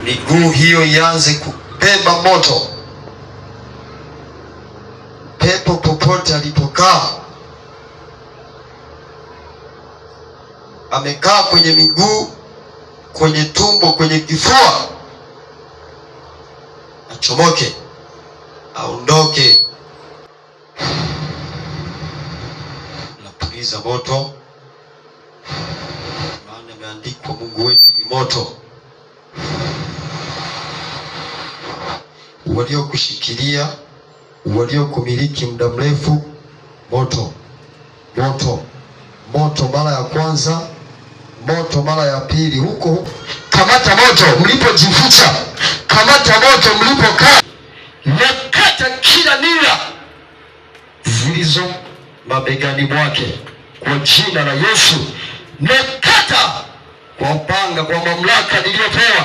miguu hiyo ianze kubeba moto. Pepo popote alipokaa, amekaa kwenye miguu, kwenye tumbo, kwenye kifua, achomoke, aondoke. Napuliza moto, maana imeandikwa Mungu wetu ni moto. Waliokushikilia, waliokumiliki muda mrefu, moto, moto, moto mara ya kwanza, moto mara ya pili. Huko kamata moto mlipojificha, kamata moto mlipokaa, nakata kila nira zilizo mabegani mwake kwa jina la Yesu. Nakata kwa upanga, kwa mamlaka niliyopewa.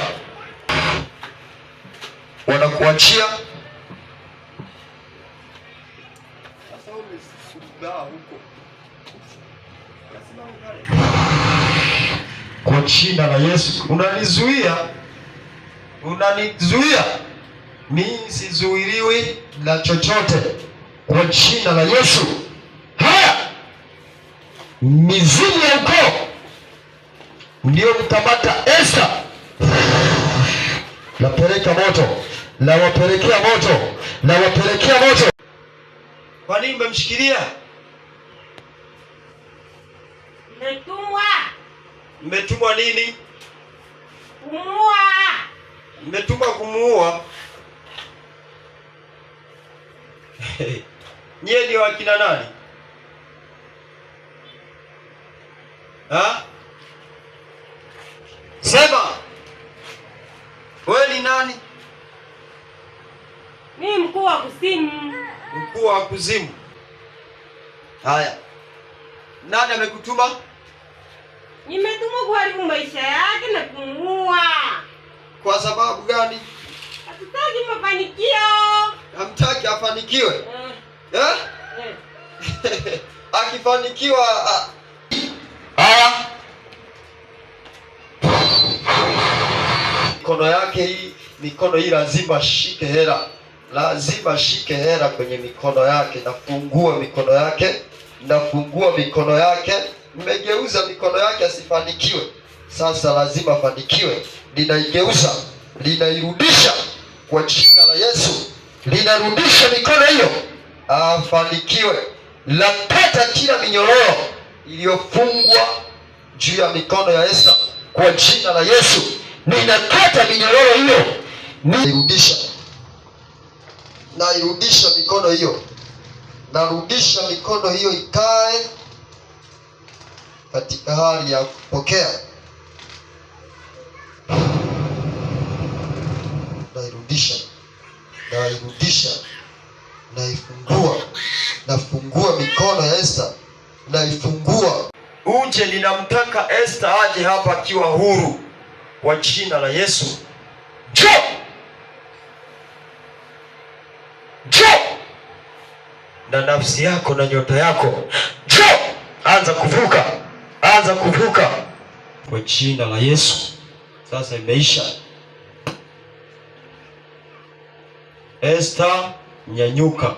Wanakuachia kwa jina la Yesu. Unanizuia, unanizuia, mimi sizuiliwi na chochote kwa jina la Yesu. Haya, mizimu ya ukoo ndio mkamata Esta, napeleka moto, na wapelekea moto, na wapelekea moto. Kwa nini mmemshikilia? Mmetumwa. Mmetumwa nini? Kumuua. Mmetumwa kumuua? Nyie ni wakina nani? Ha? Sema. Wewe ni nani? Mimi mkuu wa kuzimu. Mkuu wa kuzimu. Haya. Nani amekutuma? Nimetumwa kuharibu maisha yake na kumuua. Kwa sababu gani? Hatutaki mafanikio. Hamtaki afanikiwe? Akifanikiwa haya. Mikono yake hii, mikono hii lazima shike hela. Lazima shike hela kwenye mikono yake. Nafungua mikono yake, nafungua mikono yake. Mmegeuza mikono yake asifanikiwe. Sasa lazima afanikiwe. Linaigeuza, linairudisha kwa jina la Yesu. Linarudisha mikono hiyo afanikiwe. Nakata kila minyororo iliyofungwa juu ya mikono ya Esta kwa jina la Yesu. Ninakata minyororo hiyo, nairudisha, nairudisha mikono hiyo, narudisha mikono hiyo ikae katika hali ya kupokea. Nairudisha, nairudisha, naifungua, nafungua mikono ya Esta, naifungua. Uje linamtaka Esta aje hapa akiwa huru kwa jina la Yesu. Jo! Jo! Na nafsi yako na nyota yako. Jo! Anza kuvuka. Anza kuvuka kwa jina la Yesu. Sasa imeisha. Esta, nyanyuka.